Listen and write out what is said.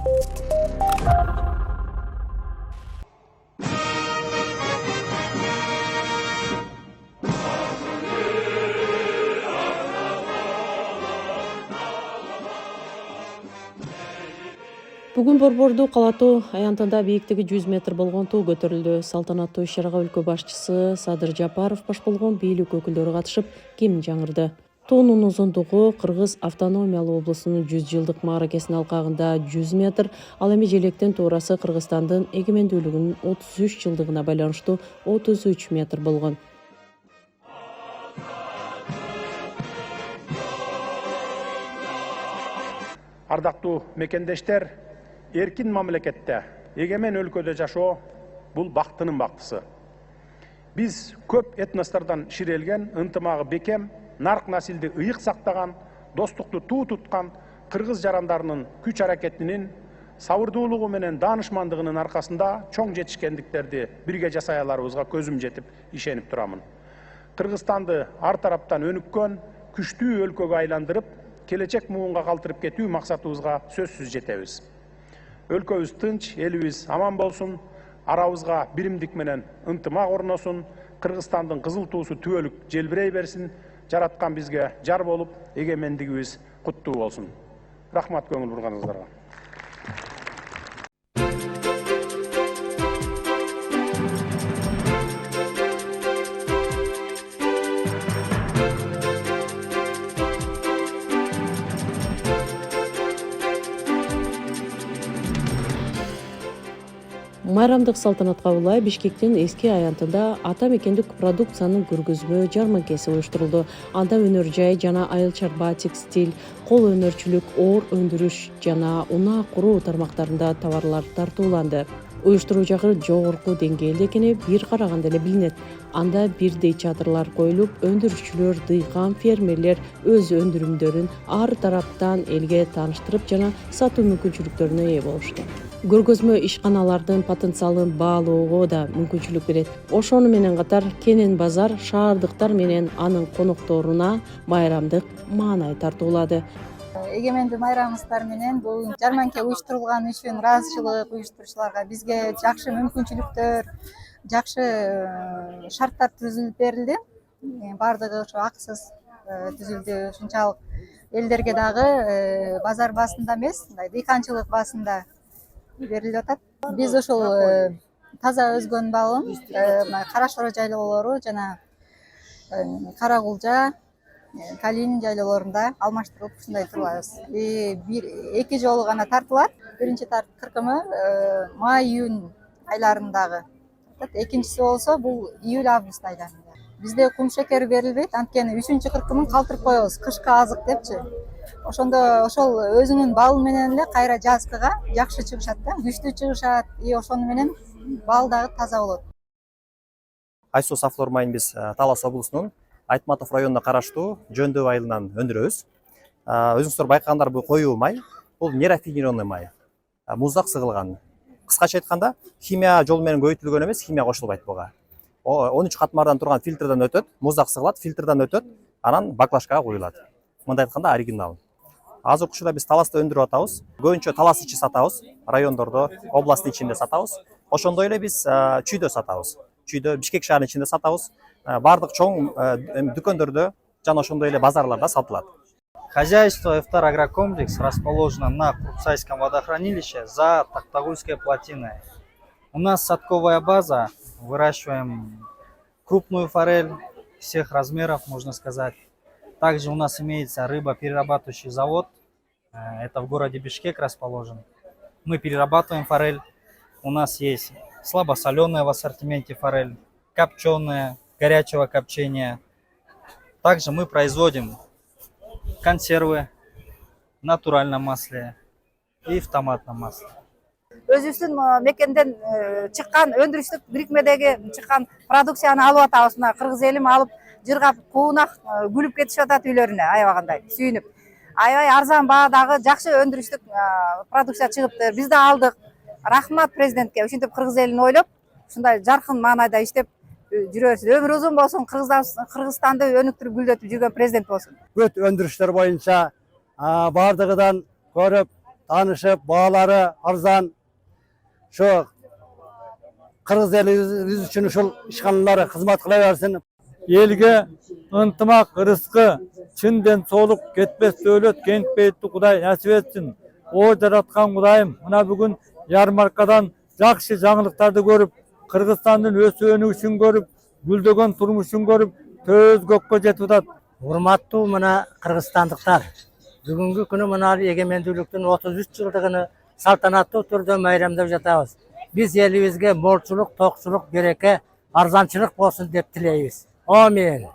Бүгүн Борбордуу калатуу аянтында бийиктиги 100 метр болгон тоо көтөрүлдү. Салтанаттуу иш-чарага өлкө башчысы Садыр Жапаров баш болгон бийлик өкүлдөрү катышып, кем жаңырды. Тоонун узундугу Кыргыз автономиялуу облусунун 100 жылдык мааракесинин алкагында 100 метр, ал эми желектин туурасы Кыргызстандын эгемендүүлүгүнүн 33 жылдыгына байланыштуу 33 метр болгон. Ардактуу мекендештер, эркин мамлекетте, эгемен өлкөдө жашоо бул бактынын бактысы. Биз көп этностордон ширелген, ынтымагы бекем, нарк насилди ыйык сактаган, достукту туу туткан кыргыз жарандарынын күч аракетинин, сабырдуулугу менен даанышмандыгынын аркасында чоң жетишкендиктерди бирге жасай аларыбызга көзүм жетип ишенип турамын. Кыргызстанды ар тараптан өнүккөн, күчтүү өлкөгө айландырып, келечек муунга калтырып кетүү максатыбызга сөзсүз жетебиз. Өлкөбүз тынч, элибиз аман болсун, арабызга биримдик менен ынтымак орносун, Кыргызстандын кызыл туусу түбөлүк желбирей берсин, жараткан бизге жар болуп, эгемендигибиз куттуу болсун. Рахмат көңүл бурганыңыздарга. Майрамдык салтанатка улай Бишкектин эски аянтында ата мекендик продукциянын көргөзмө жарманкеси уюштурулду. Анда өнөр жай жана айыл чарба, текстиль, кол өнөрчүлүк, оор өндүрүш жана унаа куруу тармактарында товарлар тартууланды. Уюштуруучу жогорку деңгээлде экени бир караганда эле билинет. Анда бирдей чатырлар коюлуп, өндүрүшчүлөр, дыйкан, фермерлер өз өндүрүмдөрүн ар тараптан элге тааныштырып жана сатуу мүмкүнчүлүктөрүнө ээ болушту. Көргөзмө ишканалардын потенциалын баалоого да мүмкүнчүлүк берет. Ошону менен катар кенен базар шаардыктар менен анын конокторуна майрамдык маанай тартуулады. Эгемендүү майрамыбыздар менен бул жарманке уюштурулган үчүн ыраазычылык уюштуруучуларга, бизге жакшы мүмкүнчүлүктөр, жакшы шарттар түзүлүп берилди. Бардыгы ошо акысыз түзүлдү. Ушунчалык элдерге дагы базар баасында эмес, мындай дыйканчылык баасында берилип атат. Биз ошол таза өзгөн балын Кара Шора жайлоолору жана Кара Кулжа, Калинин жайлоолорунда алмаштырылып ушундай турабыз. Эки жолу гана тартылат. Биринчи кыркымы май-июнь айларындагы. Экинчиси болсо бул июль-август айларында. Бизде кум шекери берилбейт, анткени 3-чү кыркымын калтырып коебуз, кышкы азык депчи. Ошондо ошол өзүнүн балы менен эле кайра жазгыга жакшы чыгышат да, күчтүү чыгышат, ошону менен бал дагы таза болот. Айсуу Афлор майын биз Талас облусунун Айтматов районуна караштуу Жөндөб айылынан өндүрөбүз. Өзүңүздөр байкагандар, бул коюу май, бул нерафинированный май. Муздак сыгылган. Кыскача айтканда, химия жолу менен көбөйтүлгөн эмес, химия кошулбайт буга. 13 катмардан турган фильтрден өтөт, муздак сыгылат, фильтрден өтөт, анан баклажкага куюлат. Мындай айтканда оригинал. Азыркы учурда биз Таласта өндүрүп атабыз. Көбүнчө Талас ичи сатабыз, райондордо, областтын ичинде сатабыз. Ошондой эле биз чүйдө сатабыз. Чүйдө Бишкек шаарынын ичинде сатабыз. Бардык чоң дүкөндөрдө жана ошондой эле базарларда сатылат. Хозяйство «Эфтар Агрокомплекс» расположено на Крупсайском водохранилище за Токтагульской плотиной. У нас садковая база, выращиваем крупную форель всех размеров, можно сказать. Также у нас имеется рыбоперерабатывающий завод, это в городе Бишкек расположен. Мы перерабатываем форель, у нас есть слабосоленая в ассортименте форель, копченая, горячего копчения. Также мы производим консервы в натуральном масле и в томатном масле. Өзүбүздүн мекенден чыккан, өндүрүштүк бирикмедеги чыккан продукцияны алып атабыз. Мына кыргыз элим алып жыргап, куунак күлүп кетишип атат үйлөрүнө, аябагандай сүйүнүп. Аябай арзан баадагы жакшы өндүрүштүк продукция чыгыптыр. Биз да алдык. Рахмат президентке, ушинтип кыргыз элин ойлоп, ушундай жаркын маанайда иштеп жүрөбүз. Өмүр узун болсун, Кыргызстанды өнүктүрүп гүлдөтүп жүргөн президент болсун. Бүт өндүрүштөр боюнча бардыгыдан көрүп, таанышып, баалары арзан. Şu Kırgız elimiz için uşul işgalları hizmet kılaversin. Elge ынтымақ, рызқы, чын денсаулық, кетпес дәулет, кеңітпейтті Құдай нәсіп етсін. О жаратқан Құдайым, мына бүгін ярмаркадан жақсы жаңылықтарды көріп, Қырғызстанның өсуі үшін көріп, гүлдеген тұрмышын көріп, төз көкке жетіп жатады. Hurmatlı mına Kırgızstanlıklar. Bugünkü günü mına egemendүүлүктүн 33 жылдыгını saltanatlı түрдө майрамдап жатабыз. Biz elimizge molçuluk, tokçuluk, bereke, arzançılık bolsun dep tileybiz. Amin.